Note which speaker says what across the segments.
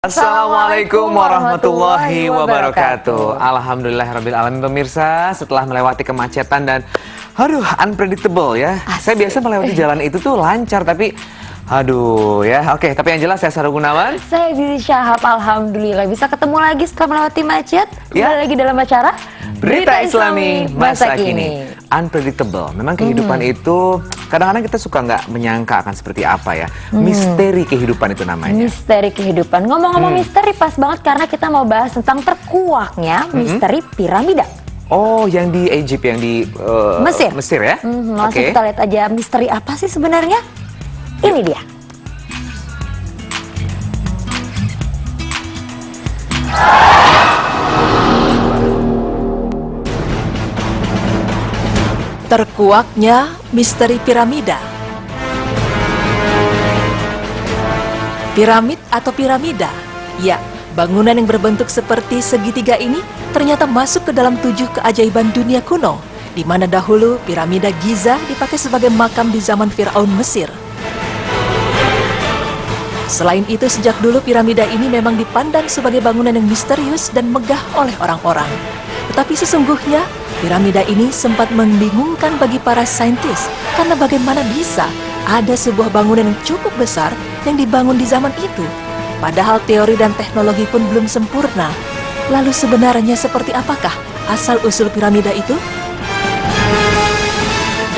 Speaker 1: Assalamualaikum warahmatullahi wabarakatuh. Alhamdulillahirabbil alamin pemirsa, setelah melewati kemacetan dan unpredictable ya. Saya biasa melewati jalan itu tuh lancar tapi Oke, tapi yang jelas saya Sarul Gunawan.
Speaker 2: Saya Zizi Syahab, alhamdulillah bisa ketemu lagi setelah melewati macet. Kembali lagi dalam acara
Speaker 1: Berita Islami Masa Kini. Unpredictable. Memang kehidupan itu kadang-kadang kita suka nggak menyangka akan seperti apa ya. Misteri kehidupan itu namanya.
Speaker 2: Misteri kehidupan. Ngomong-ngomong misteri pas banget karena kita mau bahas tentang terkuaknya misteri piramida.
Speaker 1: Oh, yang di Egypt, yang di
Speaker 2: Mesir.
Speaker 1: Mesir ya?
Speaker 2: Langsung kita lihat aja misteri apa sih sebenarnya? Ini dia.
Speaker 3: Terkuaknya misteri piramida. Piramid atau piramida? Ya, bangunan yang berbentuk seperti segitiga ini ternyata masuk ke dalam 7 keajaiban dunia kuno, di mana dahulu piramida Giza dipakai sebagai makam di zaman Firaun Mesir. Selain itu, sejak dulu piramida ini memang dipandang sebagai bangunan yang misterius dan megah oleh orang-orang. Tetapi sesungguhnya, piramida ini sempat membingungkan bagi para saintis, karena bagaimana bisa ada sebuah bangunan yang cukup besar yang dibangun di zaman itu, padahal teori dan teknologi pun belum sempurna. Lalu sebenarnya seperti apakah asal-usul piramida itu?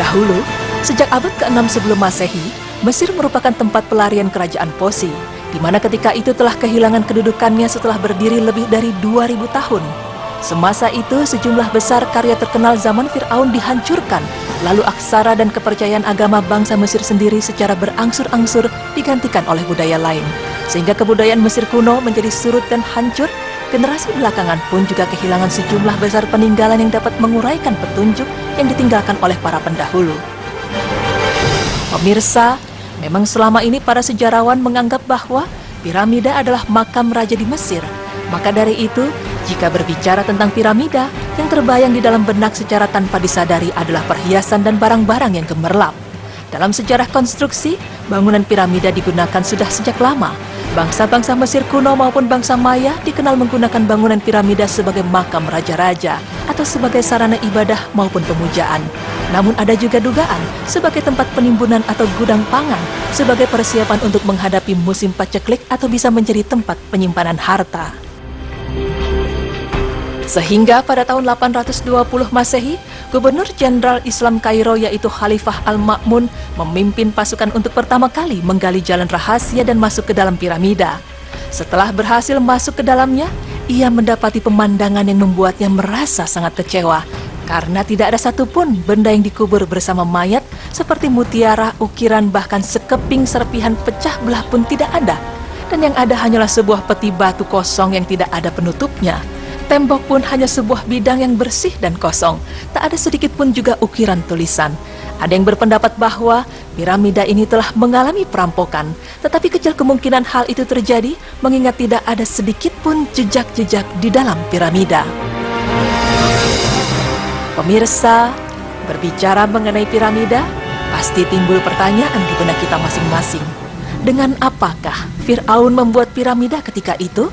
Speaker 3: Dahulu, sejak abad ke-6 sebelum Masehi, Mesir merupakan tempat pelarian kerajaan Posi, di mana ketika itu telah kehilangan kedudukannya setelah berdiri lebih dari 2000 tahun. Semasa itu, sejumlah besar karya terkenal zaman Fir'aun dihancurkan, lalu aksara dan kepercayaan agama bangsa Mesir sendiri secara berangsur-angsur digantikan oleh budaya lain. Sehingga kebudayaan Mesir kuno menjadi surut dan hancur. Generasi belakangan pun juga kehilangan sejumlah besar peninggalan yang dapat menguraikan petunjuk yang ditinggalkan oleh para pendahulu. Pemirsa, memang selama ini para sejarawan menganggap bahwa piramida adalah makam raja di Mesir. Maka dari itu, jika berbicara tentang piramida, yang terbayang di dalam benak secara tanpa disadari adalah perhiasan dan barang-barang yang gemerlap. Dalam sejarah konstruksi, bangunan piramida digunakan sudah sejak lama. Bangsa-bangsa Mesir kuno maupun bangsa Maya dikenal menggunakan bangunan piramida sebagai makam raja-raja atau sebagai sarana ibadah maupun pemujaan. Namun ada juga dugaan sebagai tempat penimbunan atau gudang pangan, sebagai persiapan untuk menghadapi musim paceklik atau bisa menjadi tempat penyimpanan harta. Sehingga pada tahun 820 Masehi, Gubernur Jenderal Islam Kairo yaitu Khalifah Al-Ma'mun memimpin pasukan untuk pertama kali menggali jalan rahasia dan masuk ke dalam piramida. Setelah berhasil masuk ke dalamnya, ia mendapati pemandangan yang membuatnya merasa sangat kecewa, karena tidak ada satupun benda yang dikubur bersama mayat seperti mutiara, ukiran, bahkan sekeping serpihan pecah belah pun tidak ada. Dan yang ada hanyalah sebuah peti batu kosong yang tidak ada penutupnya. Tembok pun hanya sebuah bidang yang bersih dan kosong. Tak ada sedikit pun juga ukiran tulisan. Ada yang berpendapat bahwa piramida ini telah mengalami perampokan, tetapi kecil kemungkinan hal itu terjadi mengingat tidak ada sedikit pun jejak-jejak di dalam piramida. Pemirsa, berbicara mengenai piramida, pasti timbul pertanyaan di benak kita masing-masing. Dengan apakah Fir'aun membuat piramida ketika itu?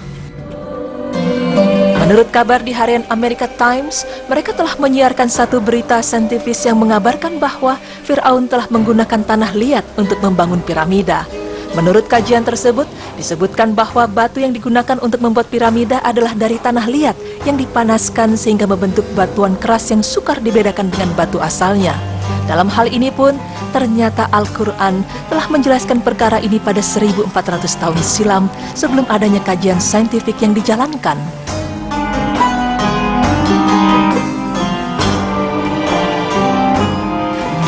Speaker 3: Menurut kabar di harian America Times, mereka telah menyiarkan satu berita saintifis yang mengabarkan bahwa Fir'aun telah menggunakan tanah liat untuk membangun piramida. Menurut kajian tersebut, disebutkan bahwa batu yang digunakan untuk membuat piramida adalah dari tanah liat yang dipanaskan sehingga membentuk batuan keras yang sukar dibedakan dengan batu asalnya. Dalam hal ini pun, ternyata Al-Quran telah menjelaskan perkara ini pada 1400 tahun silam sebelum adanya kajian saintifik yang dijalankan.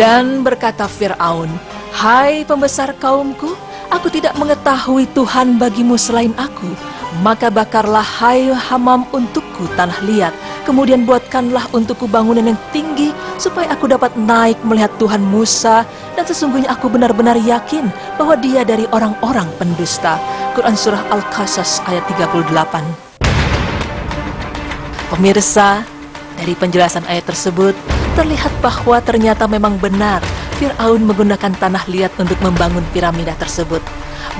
Speaker 3: Dan berkata Fir'aun, "Hai pembesar kaumku, aku tidak mengetahui Tuhan bagimu selain aku. Maka bakarlah hai Hamam untukku tanah liat. Kemudian buatkanlah untukku bangunan yang tinggi, supaya aku dapat naik melihat Tuhan Musa. Dan sesungguhnya aku benar-benar yakin bahwa dia dari orang-orang pendusta." Quran Surah Al-Qasas ayat 38. Pemirsa, dari penjelasan ayat tersebut, terlihat bahwa ternyata memang benar Fir'aun menggunakan tanah liat untuk membangun piramida tersebut.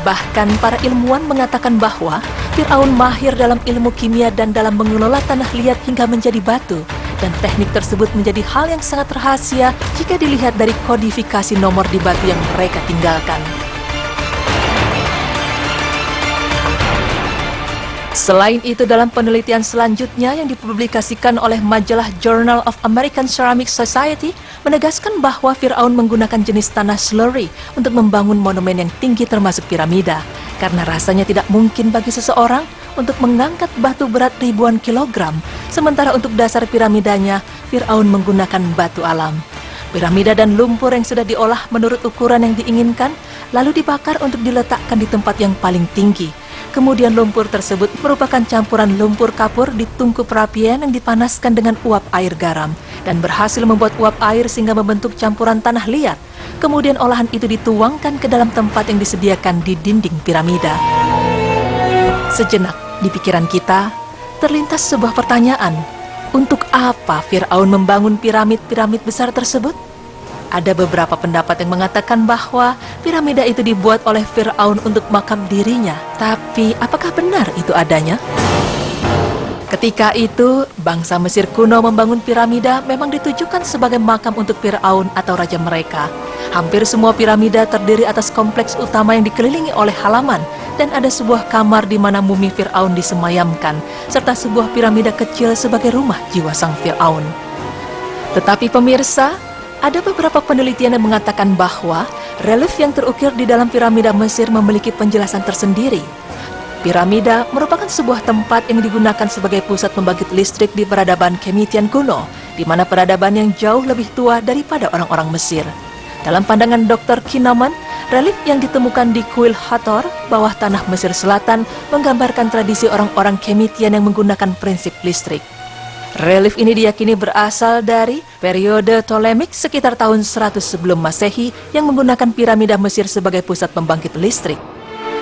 Speaker 3: Bahkan para ilmuwan mengatakan bahwa Fir'aun mahir dalam ilmu kimia dan dalam mengelola tanah liat hingga menjadi batu. Dan teknik tersebut menjadi hal yang sangat rahasia jika dilihat dari kodifikasi nomor di batu yang mereka tinggalkan. Selain itu, dalam penelitian selanjutnya yang dipublikasikan oleh majalah Journal of American Ceramic Society menegaskan bahwa Fir'aun menggunakan jenis tanah slurry untuk membangun monumen yang tinggi termasuk piramida, karena rasanya tidak mungkin bagi seseorang untuk mengangkat batu berat ribuan kilogram, sementara untuk dasar piramidanya, Fir'aun menggunakan batu alam. Piramida dan lumpur yang sudah diolah menurut ukuran yang diinginkan, lalu dibakar untuk diletakkan di tempat yang paling tinggi. Kemudian lumpur tersebut merupakan campuran lumpur kapur di tungku perapian yang dipanaskan dengan uap air garam dan berhasil membuat uap air sehingga membentuk campuran tanah liat. Kemudian olahan itu dituangkan ke dalam tempat yang disediakan di dinding piramida. Sejenak di pikiran kita terlintas sebuah pertanyaan. Untuk apa Fir'aun membangun piramid-piramid besar tersebut? Ada beberapa pendapat yang mengatakan bahwa piramida itu dibuat oleh Fir'aun untuk makam dirinya. Tapi apakah benar itu adanya? Ketika itu, bangsa Mesir kuno membangun piramida memang ditujukan sebagai makam untuk Fir'aun atau raja mereka. Hampir semua piramida terdiri atas kompleks utama yang dikelilingi oleh halaman, dan ada sebuah kamar di mana mumi Fir'aun disemayamkan, serta sebuah piramida kecil sebagai rumah jiwa sang Fir'aun. Tetapi pemirsa, ada beberapa penelitian yang mengatakan bahwa relief yang terukir di dalam piramida Mesir memiliki penjelasan tersendiri. Piramida merupakan sebuah tempat yang digunakan sebagai pusat pembangkit listrik di peradaban Kemitian kuno, di mana peradaban yang jauh lebih tua daripada orang-orang Mesir. Dalam pandangan Dr. Kinnaman, relief yang ditemukan di Kuil Hathor, bawah tanah Mesir Selatan, menggambarkan tradisi orang-orang Kemitian yang menggunakan prinsip listrik. Relief ini diyakini berasal dari periode Ptolemik sekitar tahun 100 sebelum Masehi yang menggunakan piramida Mesir sebagai pusat pembangkit listrik.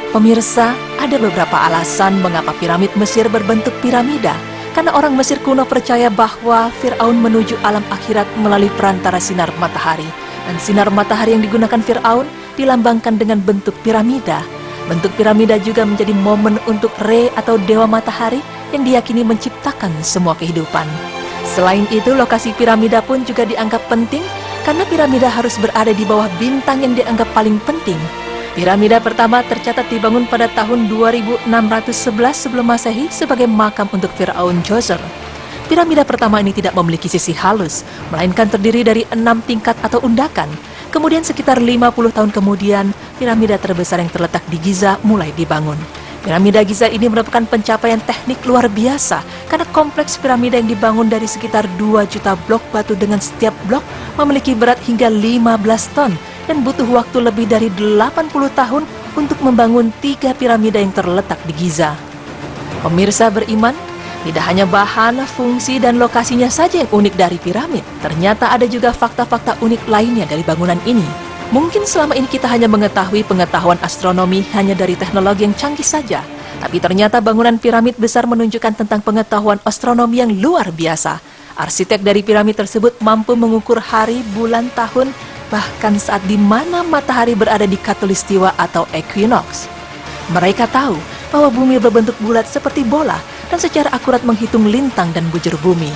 Speaker 3: Pemirsa, ada beberapa alasan mengapa piramid Mesir berbentuk piramida. Karena orang Mesir kuno percaya bahwa Fir'aun menuju alam akhirat melalui perantara sinar matahari. Dan sinar matahari yang digunakan Fir'aun dilambangkan dengan bentuk piramida. Bentuk piramida juga menjadi momen untuk Re atau Dewa Matahari yang diyakini menciptakan semua kehidupan. Selain itu, lokasi piramida pun juga dianggap penting karena piramida harus berada di bawah bintang yang dianggap paling penting. Piramida pertama tercatat dibangun pada tahun 2611 sebelum Masehi sebagai makam untuk Fir'aun Djoser. Piramida pertama ini tidak memiliki sisi halus, melainkan terdiri dari 6 tingkat atau undakan. Kemudian sekitar 50 tahun kemudian, piramida terbesar yang terletak di Giza mulai dibangun. Piramida Giza ini merupakan pencapaian teknik luar biasa karena kompleks piramida yang dibangun dari sekitar 2 juta blok batu dengan setiap blok memiliki berat hingga 15 ton dan butuh waktu lebih dari 80 tahun untuk membangun 3 piramida yang terletak di Giza. Pemirsa beriman, tidak hanya bahan, fungsi, dan lokasinya saja yang unik dari piramid, ternyata ada juga fakta-fakta unik lainnya dari bangunan ini. Mungkin selama ini kita hanya mengetahui pengetahuan astronomi hanya dari teknologi yang canggih saja. Tapi ternyata bangunan piramid besar menunjukkan tentang pengetahuan astronomi yang luar biasa. Arsitek dari piramid tersebut mampu mengukur hari, bulan, tahun, bahkan saat di mana matahari berada di khatulistiwa atau equinox. Mereka tahu bahwa bumi berbentuk bulat seperti bola dan secara akurat menghitung lintang dan bujur bumi.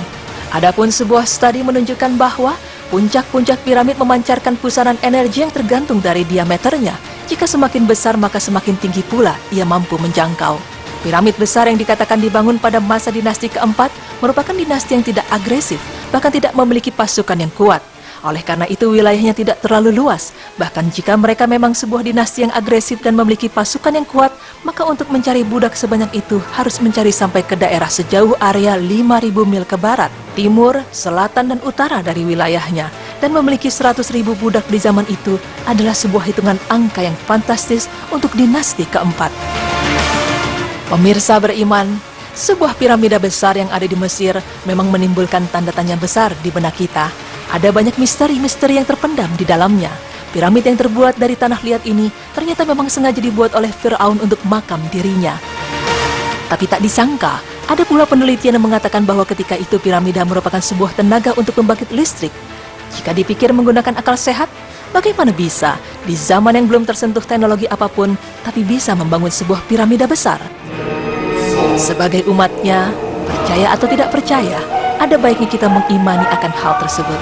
Speaker 3: Adapun sebuah studi menunjukkan bahwa puncak-puncak piramid memancarkan pusaran energi yang tergantung dari diameternya. Jika semakin besar maka semakin tinggi pula ia mampu menjangkau. Piramid besar yang dikatakan dibangun pada masa dinasti keempat merupakan dinasti yang tidak agresif, bahkan tidak memiliki pasukan yang kuat. Oleh karena itu wilayahnya tidak terlalu luas. Bahkan jika mereka memang sebuah dinasti yang agresif dan memiliki pasukan yang kuat, maka untuk mencari budak sebanyak itu harus mencari sampai ke daerah sejauh area 5.000 mil ke barat, timur, selatan, dan utara dari wilayahnya. Dan memiliki 100.000 budak di zaman itu adalah sebuah hitungan angka yang fantastis untuk dinasti keempat. Pemirsa beriman, sebuah piramida besar yang ada di Mesir memang menimbulkan tanda tanya besar di benak kita. Ada banyak misteri-misteri yang terpendam di dalamnya. Piramid yang terbuat dari tanah liat ini ternyata memang sengaja dibuat oleh Fir'aun untuk makam dirinya. Tapi tak disangka, ada pula penelitian yang mengatakan bahwa ketika itu piramida merupakan sebuah tenaga untuk membangkit listrik. Jika dipikir menggunakan akal sehat, bagaimana bisa di zaman yang belum tersentuh teknologi apapun, tapi bisa membangun sebuah piramida besar? Sebagai umatnya, percaya atau tidak percaya, ada baiknya kita mengimani akan hal tersebut.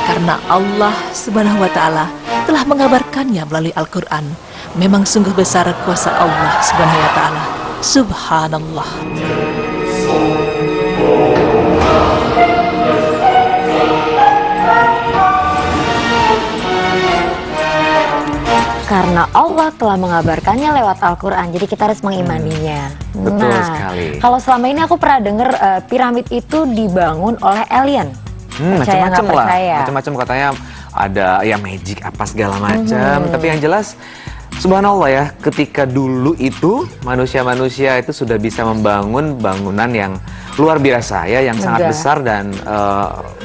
Speaker 3: Karena Allah Subhanahu wa Ta'ala telah mengabarkannya melalui Al-Quran. Memang sungguh besar kuasa Allah Subhanahu wa Ta'ala. Subhanallah.
Speaker 2: Karena Allah telah mengabarkannya lewat Al-Quran, jadi kita harus mengimaninya.
Speaker 1: Betul sekali.
Speaker 2: Kalau selama ini aku pernah dengar piramid itu dibangun oleh alien. Percaya nggak
Speaker 1: Macam-macam lah,
Speaker 2: percaya?
Speaker 1: macam-macam katanya ada ya magic apa segala macam. Tapi yang jelas, subhanallah ya, ketika dulu itu manusia-manusia itu sudah bisa membangun bangunan yang luar biasa ya, yang sangat
Speaker 2: Megah.
Speaker 1: besar dan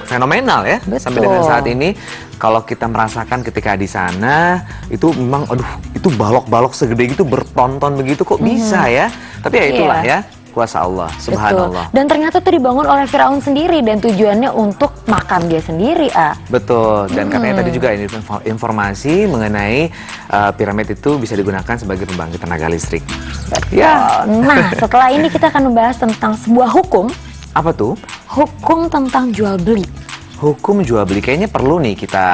Speaker 1: fenomenal ya.
Speaker 2: Betul.
Speaker 1: Sampai dengan saat ini, kalau kita merasakan ketika di sana itu memang, aduh, itu balok-balok segede gitu bertonton begitu kok bisa ya. Tapi ya itulah
Speaker 2: Iya.
Speaker 1: ya, kuasa Allah, subhanallah.
Speaker 2: Betul. Dan ternyata itu dibangun oleh Firaun sendiri dan tujuannya untuk makan dia sendiri,
Speaker 1: Betul, dan katanya tadi juga ini informasi mengenai piramid itu bisa digunakan sebagai pembangkit tenaga listrik. Ya,
Speaker 2: Nah, setelah ini kita akan membahas tentang sebuah hukum,
Speaker 1: apa tuh?
Speaker 2: hukum tentang jual beli.
Speaker 1: Hukum jual beli kayaknya perlu nih kita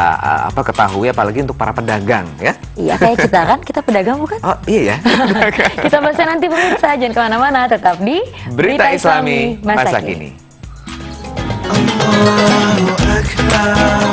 Speaker 1: ketahui, apalagi untuk para pedagang ya.
Speaker 2: Iya, kayak kita kan, kita pedagang bukan?
Speaker 1: Oh iya ya.
Speaker 2: Kita bahasnya nanti pemirsa, jangan kemana-mana, tetap di
Speaker 1: Berita Islami masa kini.
Speaker 4: Allahu Akbar.